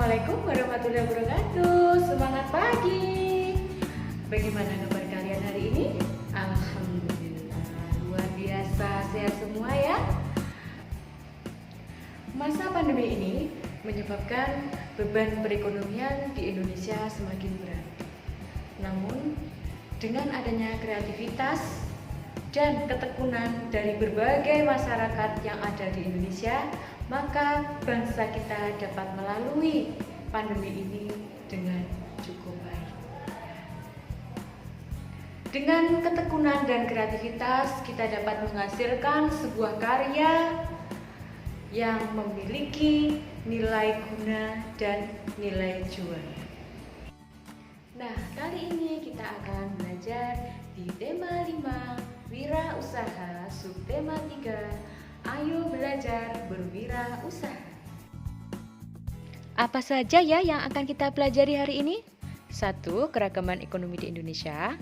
Assalamualaikum warahmatullahi wabarakatuh. Semangat pagi. Bagaimana kabar kalian hari ini? Alhamdulillah, luar biasa sehat semua ya. Masa pandemi ini menyebabkan beban perekonomian di Indonesia semakin berat. Namun, dengan adanya kreativitas dan ketekunan dari berbagai masyarakat yang ada di Indonesia, maka bangsa kita dapat melalui pandemi ini dengan cukup baik. Dengan ketekunan dan kreativitas, kita dapat menghasilkan sebuah karya yang memiliki nilai guna dan nilai jual. Nah, kali ini kita akan belajar di tema 5, wirausaha, subtema 3, ayo belajar berwirausaha. Apa saja ya yang akan kita pelajari hari ini? 1. Keragaman ekonomi di Indonesia.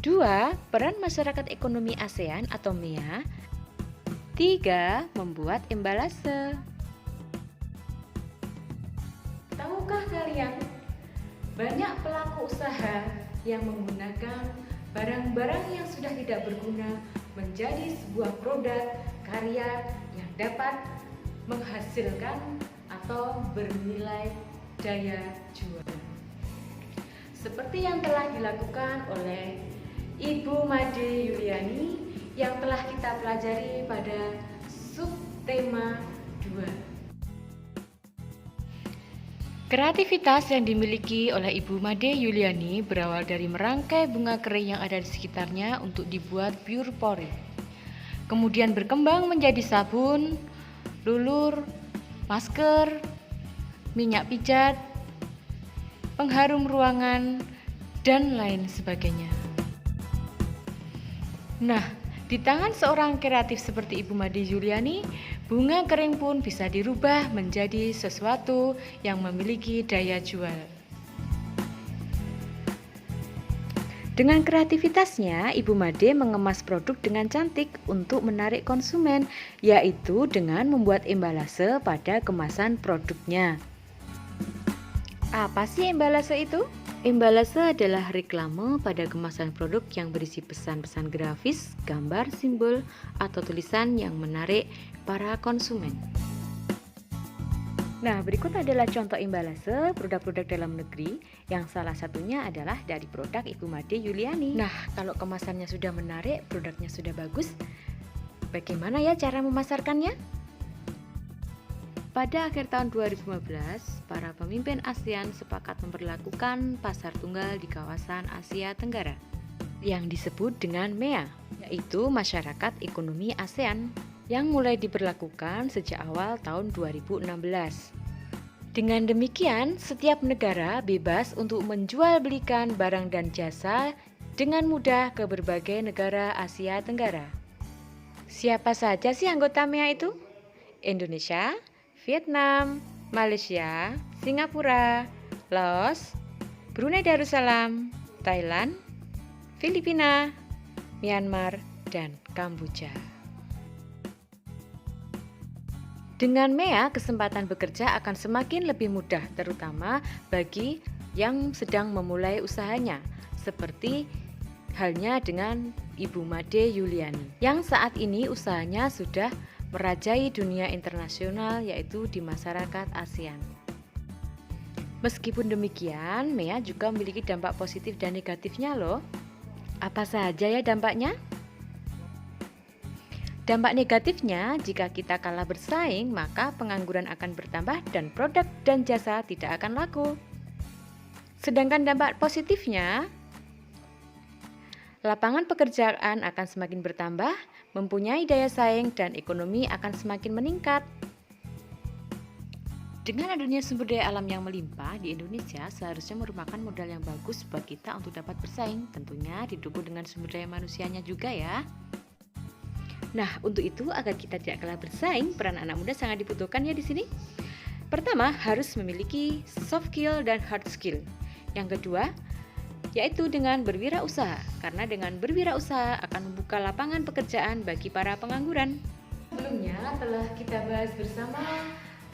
2. Peran masyarakat ekonomi ASEAN atau MEA. 3. Membuat embalase. Tahukah kalian, banyak pelaku usaha yang menggunakan barang-barang yang sudah tidak berguna menjadi sebuah produk karya yang dapat menghasilkan atau bernilai daya jual. Seperti yang telah dilakukan oleh Ibu Made Yuliani yang telah kita pelajari pada subtema 2. Kreativitas yang dimiliki oleh Ibu Made Yuliani berawal dari merangkai bunga kering yang ada di sekitarnya untuk dibuat pure pori. Kemudian berkembang menjadi sabun, lulur, masker, minyak pijat, pengharum ruangan, dan lain sebagainya. Nah, di tangan seorang kreatif seperti Ibu Made Yuliani, bunga kering pun bisa dirubah menjadi sesuatu yang memiliki daya jual. Dengan kreativitasnya, Ibu Made mengemas produk dengan cantik untuk menarik konsumen, yaitu dengan membuat embalase pada kemasan produknya. Apa sih embalase itu? Embalase adalah reklame pada kemasan produk yang berisi pesan-pesan grafis, gambar, simbol, atau tulisan yang menarik para konsumen. Nah, berikut adalah contoh embalase produk-produk dalam negeri yang salah satunya adalah dari produk Ibu Made Yuliani. Nah, kalau kemasannya sudah menarik, produknya sudah bagus, bagaimana ya cara memasarkannya? Pada akhir tahun 2015, para pemimpin ASEAN sepakat memperlakukan pasar tunggal di kawasan Asia Tenggara yang disebut dengan MEA, yaitu Masyarakat Ekonomi ASEAN, yang mulai diberlakukan sejak awal tahun 2016. Dengan demikian, setiap negara bebas untuk menjual belikan barang dan jasa dengan mudah ke berbagai negara Asia Tenggara. Siapa saja sih anggota MEA itu? Indonesia, Vietnam, Malaysia, Singapura, Laos, Brunei Darussalam, Thailand, Filipina, Myanmar, dan Kamboja. Dengan MEA, kesempatan bekerja akan semakin lebih mudah, terutama bagi yang sedang memulai usahanya, seperti halnya dengan Ibu Made Yuliani, yang saat ini usahanya sudah merajai dunia internasional, yaitu di masyarakat ASEAN. Meskipun demikian, MEA juga memiliki dampak positif dan negatifnya loh. Apa saja ya dampaknya? Dampak negatifnya, jika kita kalah bersaing, maka pengangguran akan bertambah dan produk dan jasa tidak akan laku. Sedangkan dampak positifnya, lapangan pekerjaan akan semakin bertambah, mempunyai daya saing, dan ekonomi akan semakin meningkat. Dengan adanya sumber daya alam yang melimpah di Indonesia, seharusnya merupakan modal yang bagus buat kita untuk dapat bersaing. Tentunya didukung dengan sumber daya manusianya juga ya. Nah, untuk itu agar kita tidak kalah bersaing, peran anak muda sangat dibutuhkan ya di sini. Pertama, harus memiliki soft skill dan hard skill. Yang kedua, yaitu dengan berwirausaha, karena dengan berwirausaha akan membuka lapangan pekerjaan bagi para pengangguran. Sebelumnya telah kita bahas bersama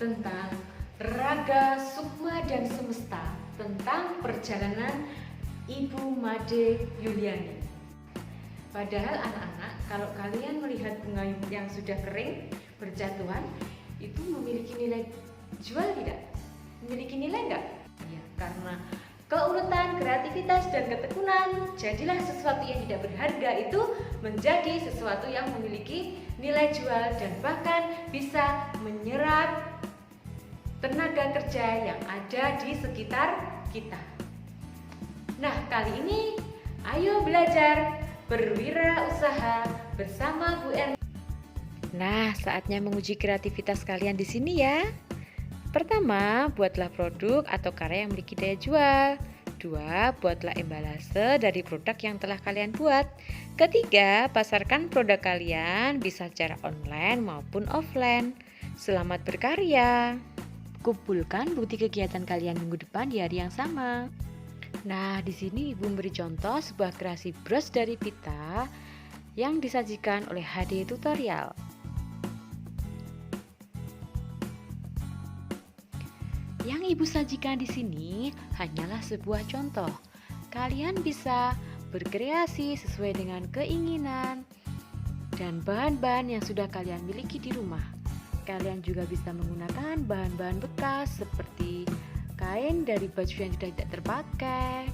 tentang Raga Sukma dan Semesta tentang perjalanan Ibu Made Yuliani. Padahal anak-anak, kalau kalian melihat bunga yang sudah kering, berjatuhan, itu memiliki nilai jual tidak? Memiliki nilai enggak? Ya, karena keuletan, kreativitas, dan ketekunan, jadilah sesuatu yang tidak berharga itu menjadi sesuatu yang memiliki nilai jual dan bahkan bisa menyerap tenaga kerja yang ada di sekitar kita. Nah, kali ini ayo belajar berwirausaha bersama Bu Erna. Nah, saatnya menguji kreativitas kalian di sini ya. Pertama, buatlah produk atau karya yang memiliki daya jual. 2, buatlah embalase dari produk yang telah kalian buat. 3, pasarkan produk kalian bisa secara online maupun offline. Selamat berkarya. Kumpulkan bukti kegiatan kalian minggu depan di hari yang sama. Nah, di sini Ibu memberi contoh sebuah kreasi bros dari pita yang disajikan oleh HD Tutorial. Yang Ibu sajikan di sini hanyalah sebuah contoh. Kalian bisa berkreasi sesuai dengan keinginan dan bahan-bahan yang sudah kalian miliki di rumah. Kalian juga bisa menggunakan bahan-bahan bekas seperti kain dari baju yang sudah tidak terpakai.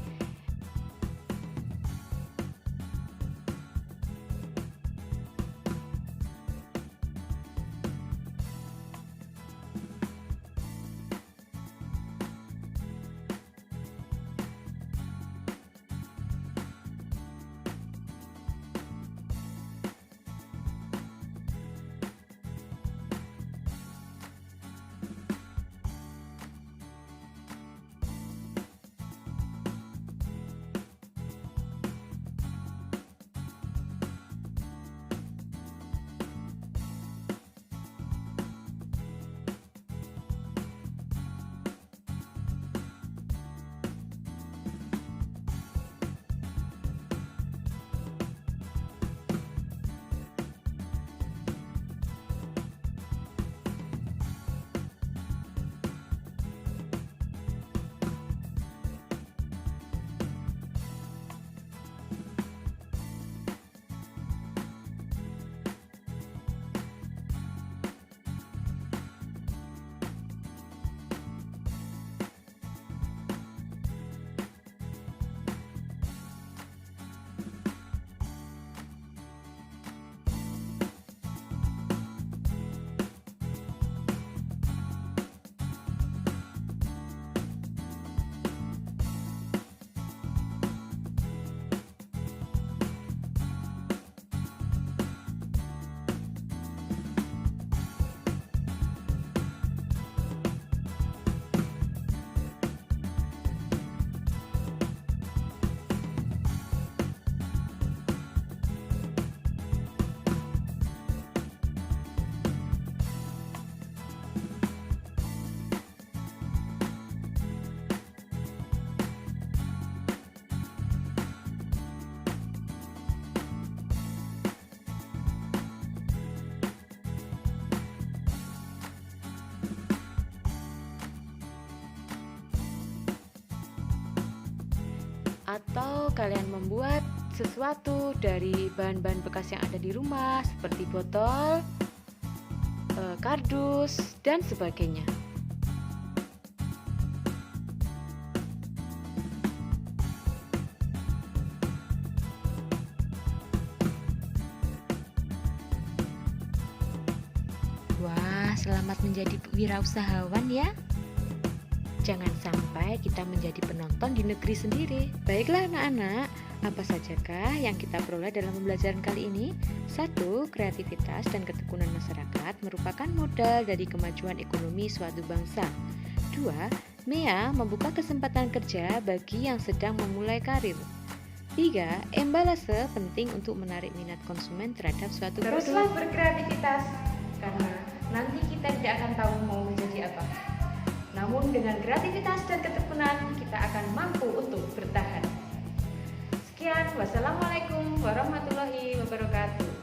Atau kalian membuat sesuatu dari bahan-bahan bekas yang ada di rumah seperti botol, kardus, dan sebagainya. Wah, selamat menjadi wirausahawan ya. Jangan sampai kita menjadi penonton di negeri sendiri. Baiklah anak-anak, apa sajakah yang kita peroleh dalam pembelajaran kali ini? 1. Kreativitas dan ketekunan masyarakat merupakan modal dari kemajuan ekonomi suatu bangsa. 2. MEA membuka kesempatan kerja bagi yang sedang memulai karir. 3. Embalase penting untuk menarik minat konsumen terhadap suatu produk. Teruslah berkreativitas, karena nanti kita tidak akan tahu mau menjadi apa. Namun dengan kreativitas dan ketekunan kita akan mampu untuk bertahan. Sekian, wassalamualaikum warahmatullahi wabarakatuh.